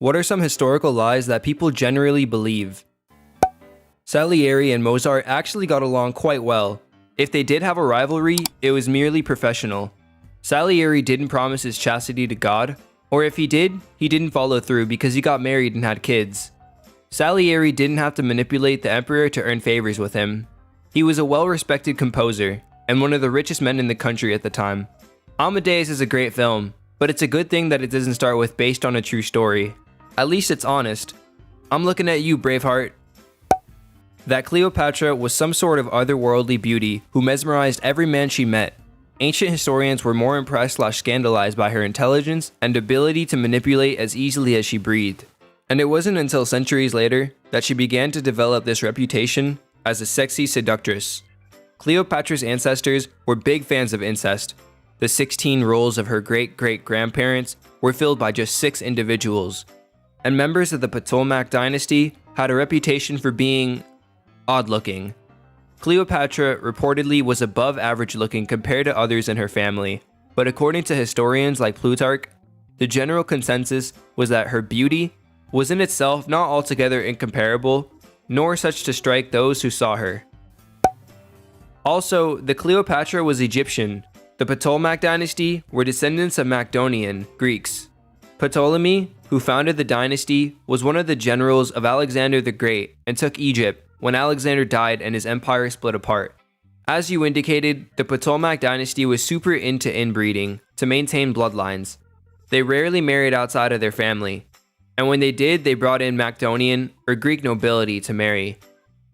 What are some historical lies that people generally believe? Salieri and Mozart actually got along quite well. If they did have a rivalry, it was merely professional. Salieri didn't promise his chastity to God, or if he did, he didn't follow through because he got married and had kids. Salieri didn't have to manipulate the emperor to earn favors with him. He was a well-respected composer, and one of the richest men in the country at the time. Amadeus is a great film, but it's a good thing that it doesn't start with based on a true story. At least it's honest. I'm looking at you, Braveheart. That Cleopatra was some sort of otherworldly beauty who mesmerized every man she met. Ancient historians were more impressed/scandalized by her intelligence and ability to manipulate as easily as she breathed. And it wasn't until centuries later that she began to develop this reputation as a sexy seductress. Cleopatra's ancestors were big fans of incest. The 16 roles of her great-great-grandparents were filled by just 6 individuals. And members of the Ptolemaic dynasty had a reputation for being odd-looking. Cleopatra reportedly was above average looking compared to others in her family, but according to historians like Plutarch, the general consensus was that her beauty was in itself not altogether incomparable, nor such to strike those who saw her. Also, the Cleopatra was Egyptian. The Ptolemaic dynasty were descendants of Macedonian Greeks. Ptolemy, who founded the dynasty, was one of the generals of Alexander the Great and took Egypt when Alexander died and his empire split apart. As you indicated, the Ptolemaic dynasty was super into inbreeding to maintain bloodlines. They rarely married outside of their family, and when they did, they brought in Macedonian or Greek nobility to marry.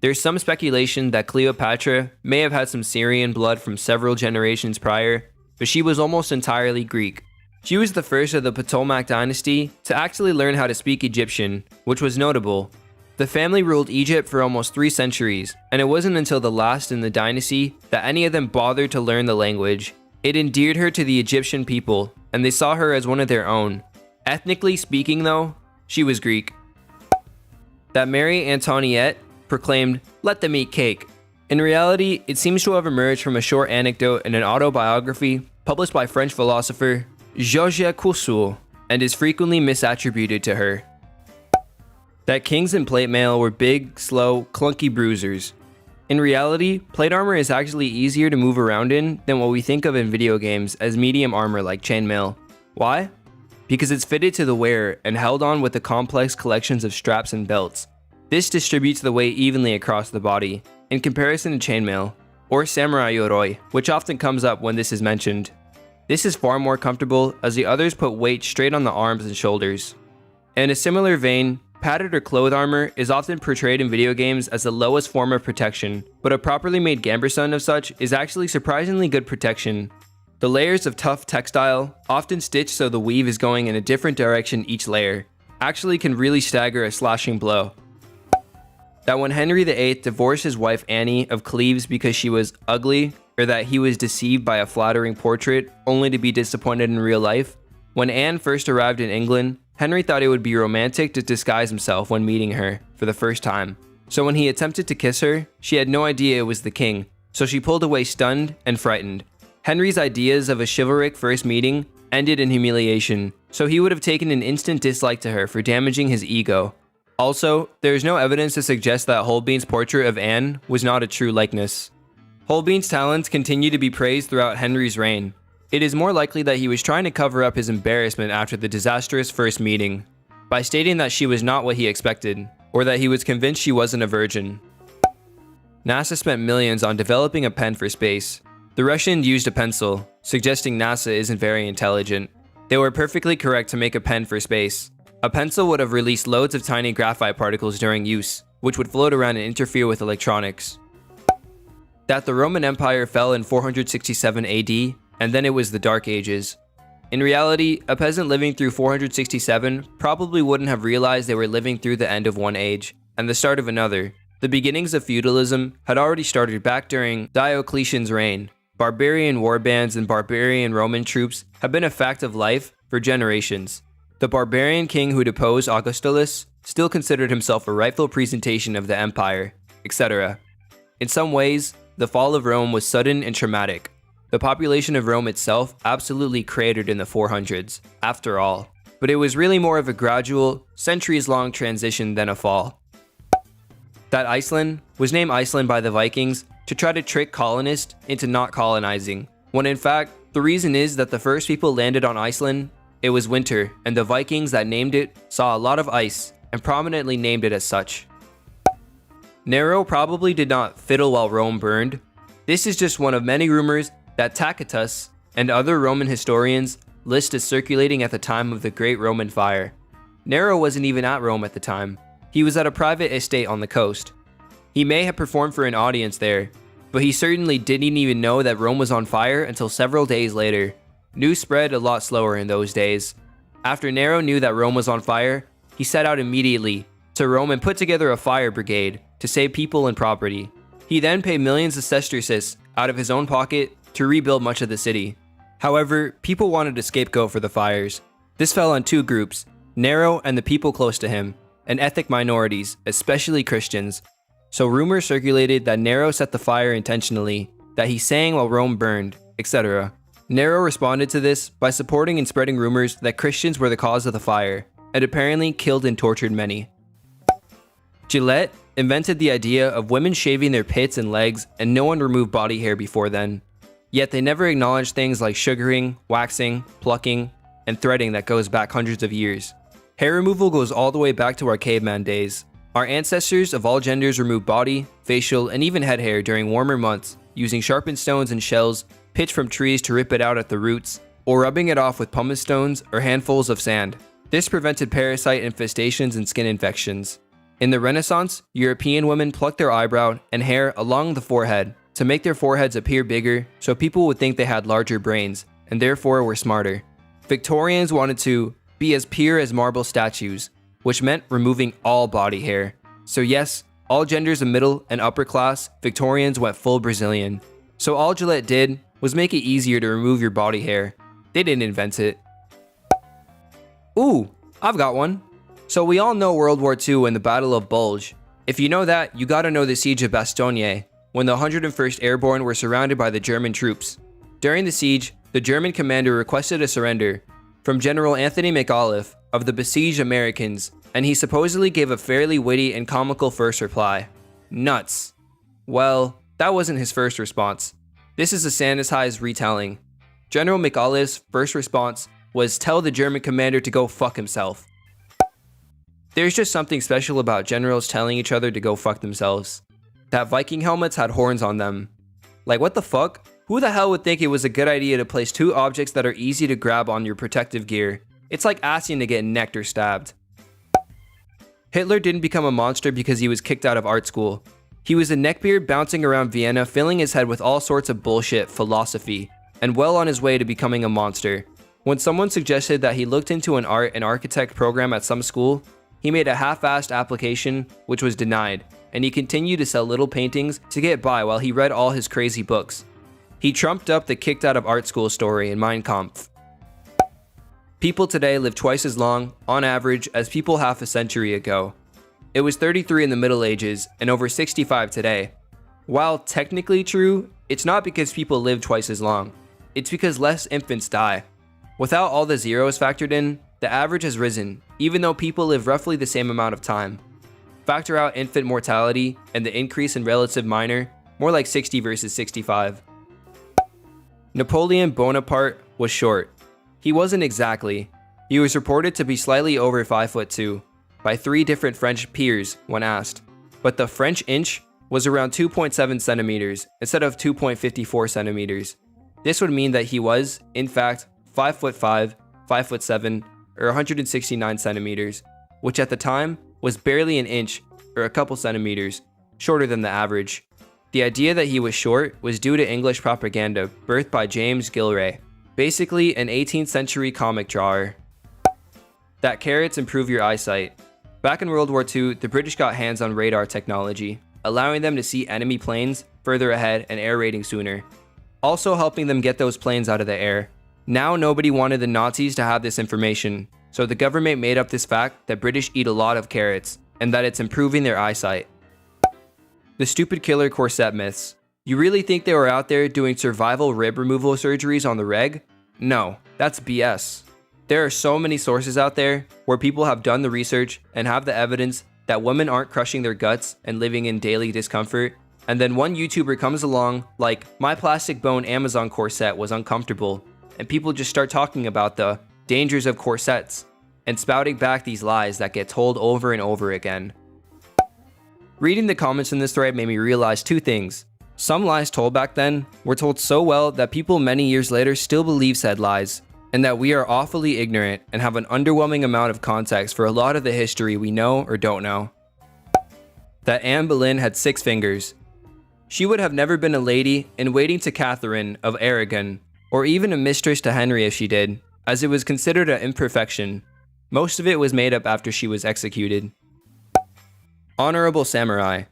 There's some speculation that Cleopatra may have had some Syrian blood from several generations prior, but she was almost entirely Greek. She was the first of the Ptolemaic dynasty to actually learn how to speak Egyptian, which was notable. The family ruled Egypt for almost 3 centuries, and it wasn't until the last in the dynasty that any of them bothered to learn the language. It endeared her to the Egyptian people, and they saw her as one of their own. Ethnically speaking though, she was Greek. That Marie Antoinette proclaimed, "Let them eat cake." In reality, it seems to have emerged from a short anecdote in an autobiography published by French philosopher Georges Cousseau, and is frequently misattributed to her. That kings in plate mail were big, slow, clunky bruisers. In reality, plate armor is actually easier to move around in than what we think of in video games as medium armor like chainmail. Why? Because it's fitted to the wearer and held on with the complex collections of straps and belts. This distributes the weight evenly across the body, in comparison to chainmail, or samurai yoroi, which often comes up when this is mentioned. This is far more comfortable as the others put weight straight on the arms and shoulders. In a similar vein, padded or cloth armor is often portrayed in video games as the lowest form of protection, but a properly made gambeson of such is actually surprisingly good protection. The layers of tough textile, often stitched so the weave is going in a different direction each layer, actually can really stagger a slashing blow. That when Henry VIII divorced his wife Anne of Cleves because she was ugly, or that he was deceived by a flattering portrait only to be disappointed in real life. When Anne first arrived in England, Henry thought it would be romantic to disguise himself when meeting her for the first time. So when he attempted to kiss her, she had no idea it was the king, so she pulled away stunned and frightened. Henry's ideas of a chivalric first meeting ended in humiliation, so he would have taken an instant dislike to her for damaging his ego. Also, there is no evidence to suggest that Holbein's portrait of Anne was not a true likeness. Holbein's talents continue to be praised throughout Henry's reign. It is more likely that he was trying to cover up his embarrassment after the disastrous first meeting, by stating that she was not what he expected, or that he was convinced she wasn't a virgin. NASA spent millions on developing a pen for space. The Russians used a pencil, suggesting NASA isn't very intelligent. They were perfectly correct to make a pen for space. A pencil would have released loads of tiny graphite particles during use, which would float around and interfere with electronics. That the Roman Empire fell in 467 AD, and then it was the Dark Ages. In reality, a peasant living through 467 probably wouldn't have realized they were living through the end of one age, and the start of another. The beginnings of feudalism had already started back during Diocletian's reign. Barbarian warbands and barbarian Roman troops have been a fact of life for generations. The barbarian king who deposed Augustulus still considered himself a rightful presentation of the empire, etc. In some ways, the fall of Rome was sudden and traumatic. The population of Rome itself absolutely cratered in the 400s, after all. but it was really more of a gradual, centuries-long transition than a fall. That Iceland was named Iceland by the Vikings to try to trick colonists into not colonizing, when in fact, the reason is that the first people landed on Iceland, it was winter, and the Vikings that named it saw a lot of ice and prominently named it as such. Nero probably did not fiddle while Rome burned. This is just one of many rumors that Tacitus and other Roman historians list as circulating at the time of the Great Roman Fire. Nero wasn't even at Rome at the time. He was at a private estate on the coast. He may have performed for an audience there, but he certainly didn't even know that Rome was on fire until several days later. News spread a lot slower in those days. After Nero knew that Rome was on fire, he set out immediately to Rome and put together a fire brigade to save people and property. He then paid millions of sesterces out of his own pocket to rebuild much of the city. However, people wanted a scapegoat for the fires. This fell on two groups, Nero and the people close to him, and ethnic minorities, especially Christians. So rumors circulated that Nero set the fire intentionally, that he sang while Rome burned, etc. Nero responded to this by supporting and spreading rumors that Christians were the cause of the fire, and apparently killed and tortured many. Gillette invented the idea of women shaving their pits and legs, and no one removed body hair before then. Yet they never acknowledged things like sugaring, waxing, plucking, and threading that goes back hundreds of years. Hair removal goes all the way back to our caveman days. Our ancestors of all genders removed body, facial, and even head hair during warmer months, using sharpened stones and shells pitched from trees to rip it out at the roots, or rubbing it off with pumice stones or handfuls of sand. This prevented parasite infestations and skin infections. In the Renaissance, European women plucked their eyebrow and hair along the forehead to make their foreheads appear bigger so people would think they had larger brains, and therefore were smarter. Victorians wanted to be as pure as marble statues, which meant removing all body hair. So yes, all genders of middle and upper class Victorians went full Brazilian. So all Gillette did was make it easier to remove your body hair. They didn't invent it. Ooh, I've got one. So we all know World War II and the Battle of Bulge. If you know that, you gotta know the Siege of Bastogne, when the 101st Airborne were surrounded by the German troops. During the siege, the German commander requested a surrender from General Anthony MacLeod of the besieged Americans, and he supposedly gave a fairly witty and comical first reply. Nuts. Well, that wasn't his first response. This is a sanitized retelling. General MacLeod's first response was tell the German commander to go fuck himself. There's just something special about generals telling each other to go fuck themselves. That Viking helmets had horns on them. Like what the fuck? Who the hell would think it was a good idea to place two objects that are easy to grab on your protective gear? It's like asking to get necked or stabbed. Hitler didn't become a monster because he was kicked out of art school. He was a neckbeard bouncing around Vienna, filling his head with all sorts of bullshit philosophy, and well on his way to becoming a monster. When someone suggested that he looked into an art and architect program at some school, he made a half-assed application, which was denied, and he continued to sell little paintings to get by while he read all his crazy books. He trumped up the kicked out of art school story in Mein Kampf. People today live twice as long, on average, as people half a century ago. It was 33 in the Middle Ages, and over 65 today. While technically true, it's not because people live twice as long. It's because less infants die. Without all the zeros factored in, the average has risen, even though people live roughly the same amount of time. Factor out infant mortality and the increase in relative minor, more like 60 versus 65. Napoleon Bonaparte was short. He wasn't exactly. He was reported to be slightly over 5'2" by 3 different French peers when asked. But the French inch was around 2.7 centimeters instead of 2.54 centimeters. This would mean that he was, in fact, 5'5", 5'7", or 169 centimeters, which at the time was barely an inch or a couple centimeters shorter than the average. The idea that he was short was due to English propaganda birthed by James Gillray, basically an 18th century comic drawer. That carrots improve your eyesight. Back in World War II, the British got hands on radar technology, allowing them to see enemy planes further ahead and air raiding sooner, also helping them get those planes out of the air. Now nobody wanted the Nazis to have this information, so the government made up this fact that British eat a lot of carrots, and that it's improving their eyesight. The stupid killer corset myths. You really think they were out there doing survival rib removal surgeries on the reg? No, that's BS. There are so many sources out there where people have done the research and have the evidence that women aren't crushing their guts and living in daily discomfort, and then one YouTuber comes along like, my plastic bone Amazon corset was uncomfortable, and people just start talking about the dangers of corsets and spouting back these lies that get told over and over again. Reading the comments in this thread made me realize two things. Some lies told back then were told so well that people many years later still believe said lies, and that we are awfully ignorant and have an underwhelming amount of context for a lot of the history we know or don't know. That Anne Boleyn had 6 fingers. She would have never been a lady in waiting to Catherine of Aragon, or even a mistress to Henry if she did, as it was considered an imperfection. Most of it was made up after she was executed. Honorable samurai.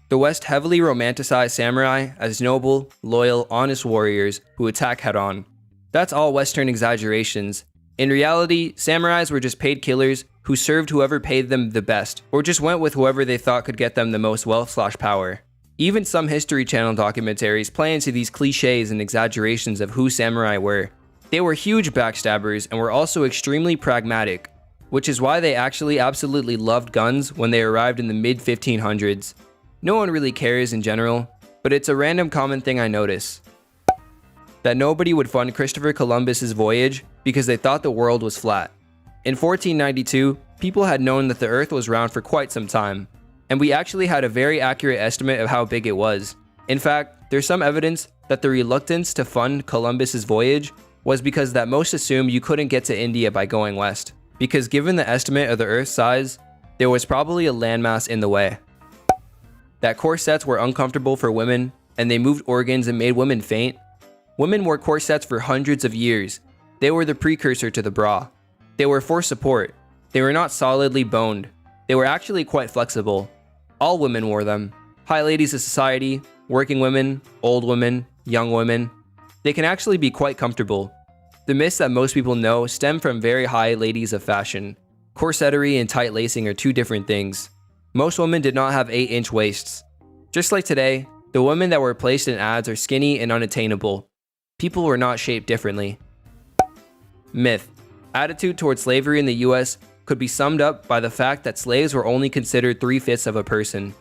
The West heavily romanticized samurai as noble, loyal, honest warriors who attack head-on. That's all Western exaggerations. In reality, samurais were just paid killers who served whoever paid them the best, or just went with whoever they thought could get them the most wealth/power. Even some History Channel documentaries play into these cliches and exaggerations of who samurai were. They were huge backstabbers and were also extremely pragmatic, which is why they actually absolutely loved guns when they arrived in the mid-1500s. No one really cares in general, but it's a random common thing I notice. That nobody would fund Christopher Columbus's voyage because they thought the world was flat. In 1492, people had known that the Earth was round for quite some time, and we actually had a very accurate estimate of how big it was. In fact, there's some evidence that the reluctance to fund Columbus's voyage was because that most assumed you couldn't get to India by going west, because given the estimate of the Earth's size, there was probably a landmass in the way. That corsets were uncomfortable for women, and they moved organs and made women faint. Women wore corsets for hundreds of years. They were the precursor to the bra. They were for support. They were not solidly boned. They were actually quite flexible. All women wore them. High ladies of society, working women, old women, young women. They can actually be quite comfortable. The myths that most people know stem from very high ladies of fashion. Corsettery and tight lacing are two different things. Most women did not have 8-inch waists. Just like today, the women that were placed in ads are skinny and unattainable. People were not shaped differently. Myth. Attitude towards slavery in the US could be summed up by the fact that slaves were only considered 3/5 of a person.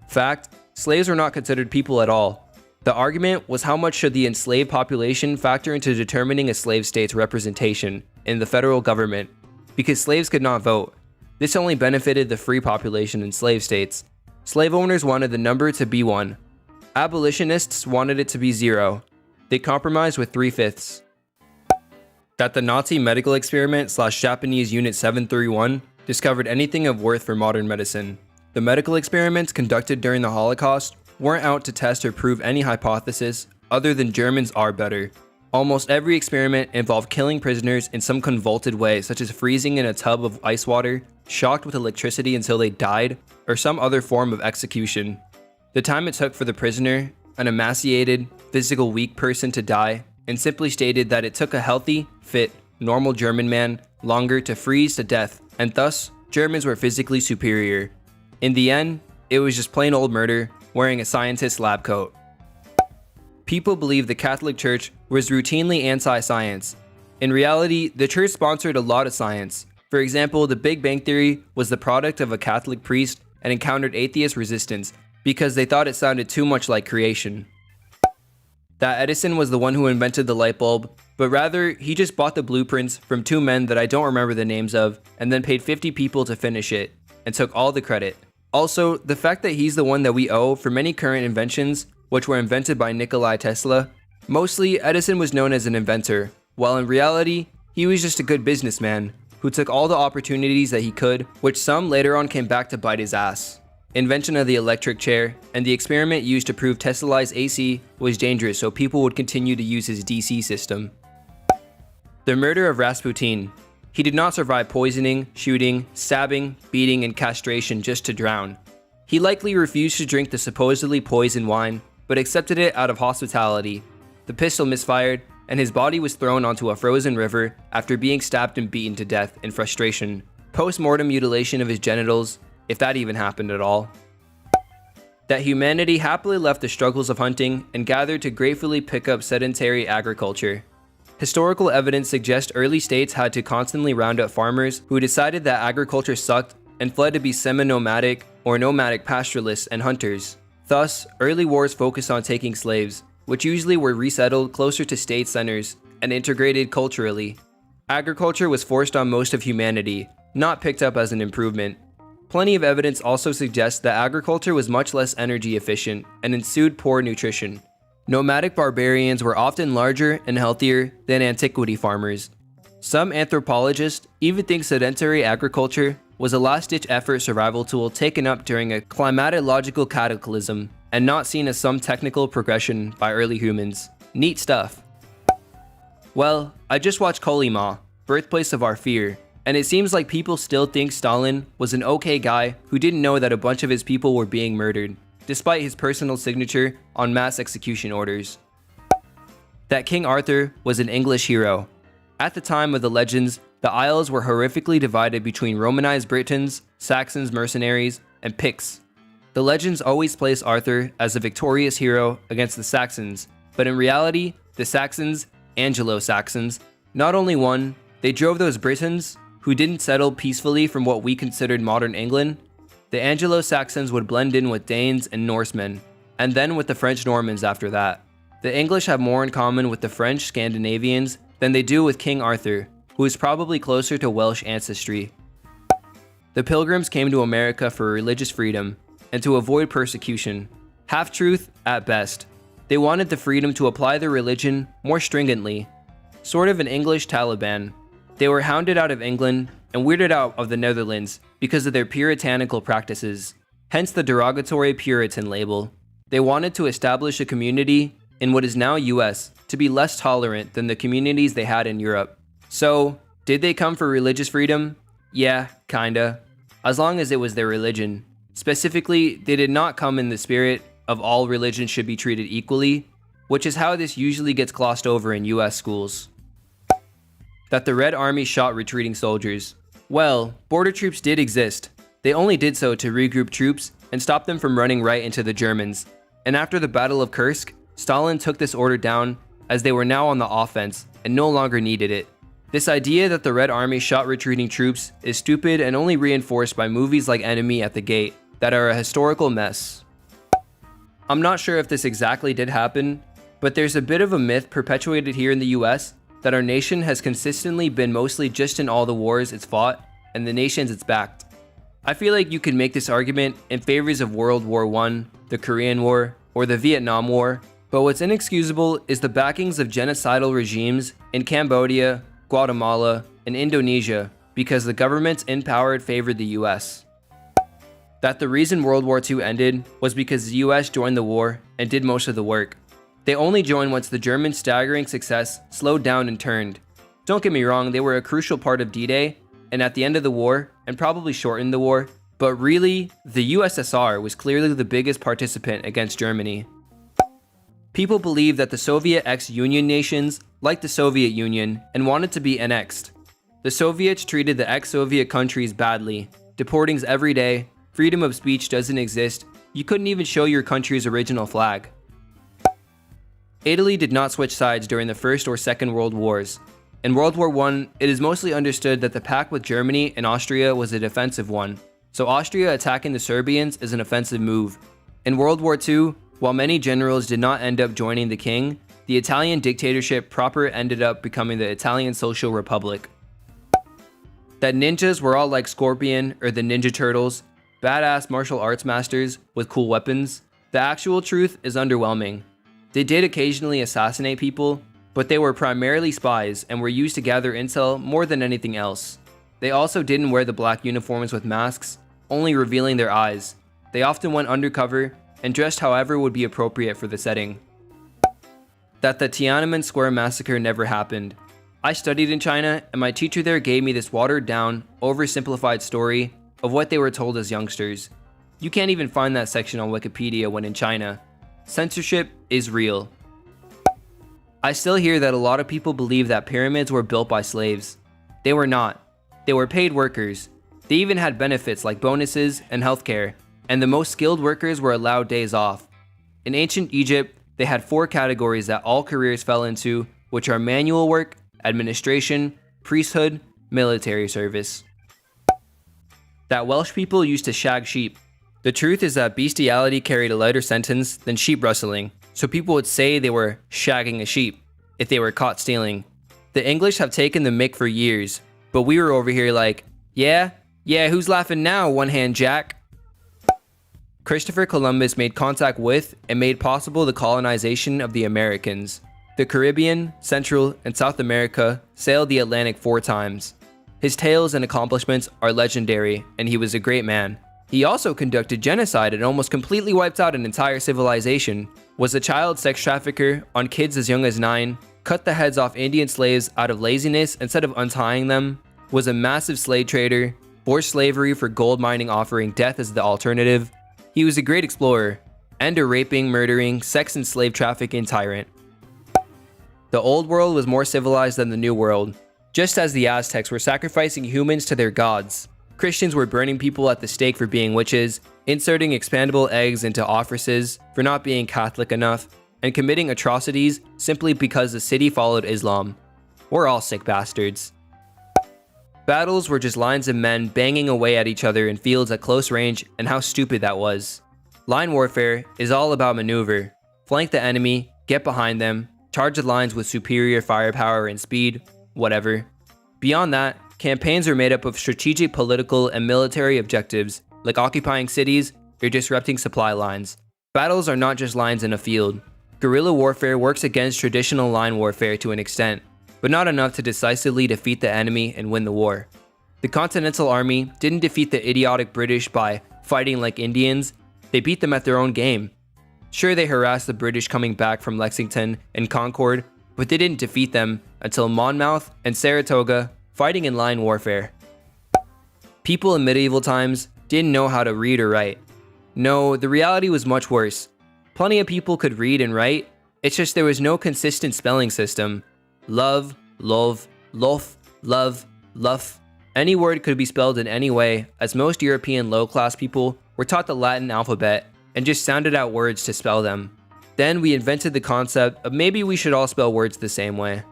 Fact, slaves were not considered people at all. The argument was how much should the enslaved population factor into determining a slave state's representation in the federal government, because slaves could not vote. This only benefited the free population in slave states. Slave owners wanted the number to be 1. Abolitionists wanted it to be 0. They compromised with 3/5. That the Nazi medical experiment / Japanese Unit 731 discovered anything of worth for modern medicine. The medical experiments conducted during the Holocaust weren't out to test or prove any hypothesis other than Germans are better. Almost every experiment involved killing prisoners in some convoluted way, such as freezing in a tub of ice water, shocked with electricity until they died, or some other form of execution. The time it took for the prisoner, an emaciated, physical weak person to die, and simply stated that it took a healthy, fit, normal German man longer to freeze to death, and thus, Germans were physically superior. In the end, it was just plain old murder, wearing a scientist's lab coat. People believe the Catholic Church was routinely anti-science. In reality, the church sponsored a lot of science. For example, the Big Bang Theory was the product of a Catholic priest and encountered atheist resistance because they thought it sounded too much like creation. That Edison was the one who invented the light bulb, but rather, he just bought the blueprints from 2 men that I don't remember the names of, and then paid 50 people to finish it, and took all the credit. Also, the fact that he's the one that we owe for many current inventions, which were invented by Nikola Tesla. Mostly, Edison was known as an inventor, while in reality, he was just a good businessman, who took all the opportunities that he could, which some later on came back to bite his ass. Invention of the electric chair, and the experiment used to prove Tesla's AC was dangerous so people would continue to use his DC system. The murder of Rasputin. He did not survive poisoning, shooting, stabbing, beating, and castration just to drown. He likely refused to drink the supposedly poisoned wine, but accepted it out of hospitality. The pistol misfired, and his body was thrown onto a frozen river after being stabbed and beaten to death in frustration. Post-mortem mutilation of his genitals, if that even happened at all. That humanity happily left the struggles of hunting and gathered to gratefully pick up sedentary agriculture. Historical evidence suggests early states had to constantly round up farmers who decided that agriculture sucked and fled to be semi-nomadic or nomadic pastoralists and hunters. Thus, early wars focused on taking slaves, which usually were resettled closer to state centers and integrated culturally. Agriculture was forced on most of humanity, not picked up as an improvement. Plenty of evidence also suggests that agriculture was much less energy efficient and ensued poor nutrition. Nomadic barbarians were often larger and healthier than antiquity farmers. Some anthropologists even think sedentary agriculture was a last-ditch effort survival tool taken up during a climatological cataclysm and not seen as some technical progression by early humans. Neat stuff. Well, I just watched Kolyma, Birthplace of Our Fear, and it seems like people still think Stalin was an okay guy who didn't know that a bunch of his people were being murdered, despite his personal signature on mass execution orders. That King Arthur was an English hero. At the time of the legends, the Isles were horrifically divided between Romanized Britons, Saxons mercenaries, and Picts. The legends always place Arthur as a victorious hero against the Saxons, but in reality, the Saxons, Anglo-Saxons, not only won, they drove those Britons, who didn't settle peacefully from what we considered modern England. The Anglo-Saxons would blend in with Danes and Norsemen, and then with the French Normans after that. The English have more in common with the French Scandinavians than they do with King Arthur, who is probably closer to Welsh ancestry. The Pilgrims came to America for religious freedom and to avoid persecution. Half-truth at best. They wanted the freedom to apply their religion more stringently, sort of an English Taliban. They were hounded out of England and weirded out of the Netherlands because of their puritanical practices, hence the derogatory Puritan label. They wanted to establish a community in what is now US to be less tolerant than the communities they had in Europe. So, did they come for religious freedom? Yeah, kinda. As long as it was their religion. Specifically, they did not come in the spirit of all religions should be treated equally, which is how this usually gets glossed over in US schools. That the Red Army shot retreating soldiers. Well, border troops did exist. They only did so to regroup troops and stop them from running right into the Germans. And after the Battle of Kursk, Stalin took this order down as they were now on the offense and no longer needed it. This idea that the Red Army shot retreating troops is stupid and only reinforced by movies like Enemy at the Gate that are a historical mess. I'm not sure if this exactly did happen, but there's a bit of a myth perpetuated here in the US that our nation has consistently been mostly just in all the wars it's fought and the nations it's backed. I feel like you could make this argument in favors of World War I, the Korean War, or the Vietnam War, but what's inexcusable is the backings of genocidal regimes in Cambodia, Guatemala, and Indonesia because the governments in power favored the US. That the reason World War II ended was because the US joined the war and did most of the work. They only joined once the Germans' staggering success slowed down and turned. Don't get me wrong, they were a crucial part of D-Day and at the end of the war, and probably shortened the war, but really, the USSR was clearly the biggest participant against Germany. People believe that the Soviet ex-Union nations liked the Soviet Union and wanted to be annexed. The Soviets treated the ex-Soviet countries badly, deportings every day, freedom of speech doesn't exist, you couldn't even show your country's original flag. Italy did not switch sides during the First or Second World Wars. In World War I, it is mostly understood that the pact with Germany and Austria was a defensive one, so Austria attacking the Serbians is an offensive move. In World War II, while many generals did not end up joining the king, the Italian dictatorship proper ended up becoming the Italian Social Republic. That ninjas were all like Scorpion or the Ninja Turtles, badass martial arts masters with cool weapons, the actual truth is underwhelming. They did occasionally assassinate people, but they were primarily spies and were used to gather intel more than anything else. They also didn't wear the black uniforms with masks, only revealing their eyes. They often went undercover and dressed however would be appropriate for the setting. That the Tiananmen Square massacre never happened. I studied in China and my teacher there gave me this watered down, oversimplified story of what they were told as youngsters. You can't even find that section on Wikipedia when in China. Censorship is real. I still hear that a lot of people believe that pyramids were built by slaves. They were not. They were paid workers. They even had benefits like bonuses and healthcare, and the most skilled workers were allowed days off. In ancient Egypt, they had 4 categories that all careers fell into which are manual work, administration, priesthood, military service. That Welsh people used to shag sheep. The truth is that bestiality carried a lighter sentence than sheep rustling, so people would say they were shagging a sheep if they were caught stealing. The English have taken the mick for years, but we were over here like, yeah, who's laughing now, one-hand Jack? Christopher Columbus made contact with and made possible the colonization of the Americans. The Caribbean, Central, and South America sailed the Atlantic 4 times. His tales and accomplishments are legendary, and he was a great man. He also conducted genocide and almost completely wiped out an entire civilization, was a child sex trafficker on kids as young as 9, cut the heads off Indian slaves out of laziness instead of untying them, was a massive slave trader, forced slavery for gold mining offering death as the alternative. He was a great explorer, and a raping, murdering, sex and slave trafficking tyrant. The old world was more civilized than the new world. Just as the Aztecs were sacrificing humans to their gods, Christians were burning people at the stake for being witches, inserting expandable eggs into offices for not being Catholic enough, and committing atrocities simply because the city followed Islam. We're all sick bastards. Battles were just lines of men banging away at each other in fields at close range, and how stupid that was. Line warfare is all about maneuver. Flank the enemy, get behind them, charge the lines with superior firepower and speed, whatever. Beyond that, campaigns are made up of strategic political and military objectives, like occupying cities or disrupting supply lines. Battles are not just lines in a field. Guerrilla warfare works against traditional line warfare to an extent, but not enough to decisively defeat the enemy and win the war. The Continental Army didn't defeat the idiotic British by fighting like Indians, they beat them at their own game. Sure, they harassed the British coming back from Lexington and Concord, but they didn't defeat them until Monmouth and Saratoga, fighting in line warfare. People in medieval times didn't know how to read or write. No, the reality was much worse. Plenty of people could read and write, it's just there was no consistent spelling system. Love, love, lof, love, luff. Any word could be spelled in any way, as most European low-class people were taught the Latin alphabet and just sounded out words to spell them. Then we invented the concept of maybe we should all spell words the same way.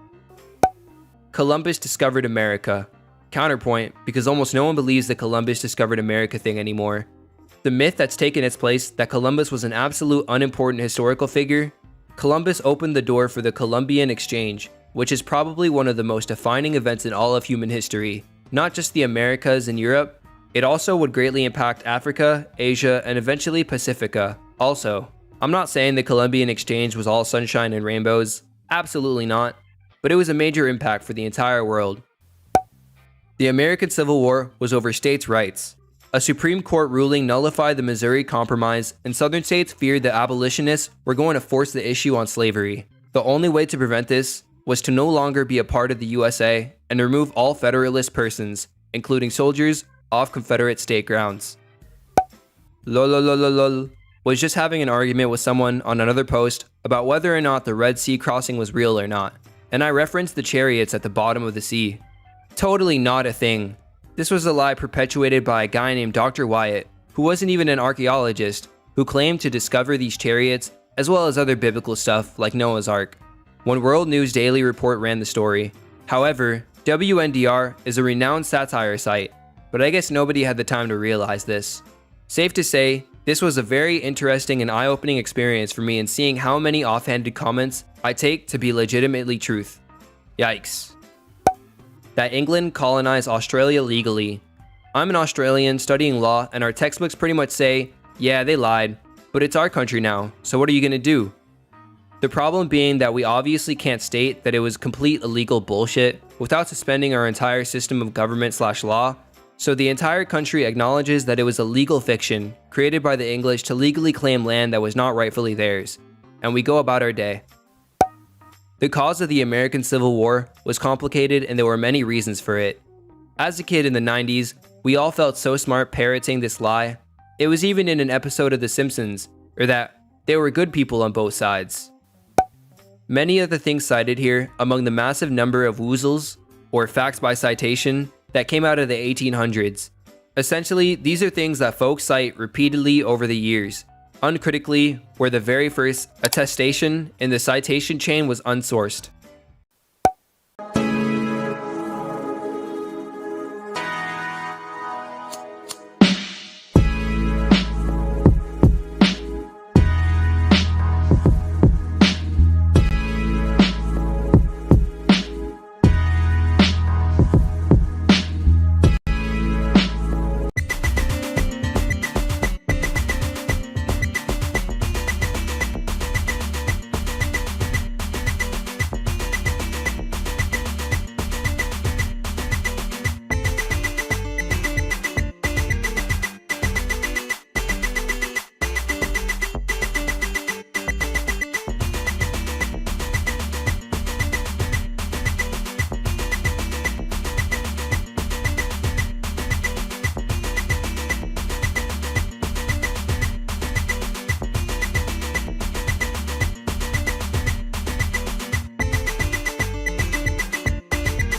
Columbus discovered America. Counterpoint, because almost no one believes the Columbus discovered America thing anymore. The myth that's taken its place that Columbus was an absolute unimportant historical figure. Columbus opened the door for the Columbian Exchange, which is probably one of the most defining events in all of human history. Not just the Americas and Europe, it also would greatly impact Africa, Asia, and eventually Pacifica. Also, I'm not saying the Columbian Exchange was all sunshine and rainbows, absolutely not, but it was a major impact for the entire world. The American Civil War was over states' rights. A Supreme Court ruling nullified the Missouri Compromise, and Southern states feared the abolitionists were going to force the issue on slavery. The only way to prevent this was to no longer be a part of the USA and remove all Federalist persons, including soldiers, off Confederate state grounds. Lol. Was just having an argument with someone on another post about whether or not the Red Sea crossing was real or not, and I referenced the chariots at the bottom of the sea. Totally not a thing. This was a lie perpetuated by a guy named Dr. Wyatt, who wasn't even an archaeologist, who claimed to discover these chariots as well as other biblical stuff like Noah's Ark. One World News Daily report ran the story. However, WNDR is a renowned satire site, but I guess nobody had the time to realize this. Safe to say, this was a very interesting and eye-opening experience for me in seeing how many offhanded comments I take to be legitimately truth. Yikes. That England colonized Australia legally. I'm an Australian studying law, and our textbooks pretty much say, yeah, they lied, but it's our country now, so what are you gonna do? The problem being that we obviously can't state that it was complete illegal bullshit without suspending our entire system of government/law, so the entire country acknowledges that it was a legal fiction created by the English to legally claim land that was not rightfully theirs, and we go about our day. The cause of the American Civil War was complicated, and there were many reasons for it. As a kid in the 90s, we all felt so smart parroting this lie. It was even in an episode of The Simpsons, or that there were good people on both sides. Many of the things cited here among the massive number of woozles, or facts by citation, that came out of the 1800s. Essentially, these are things that folks cite repeatedly over the years, uncritically, where the very first attestation in the citation chain was unsourced.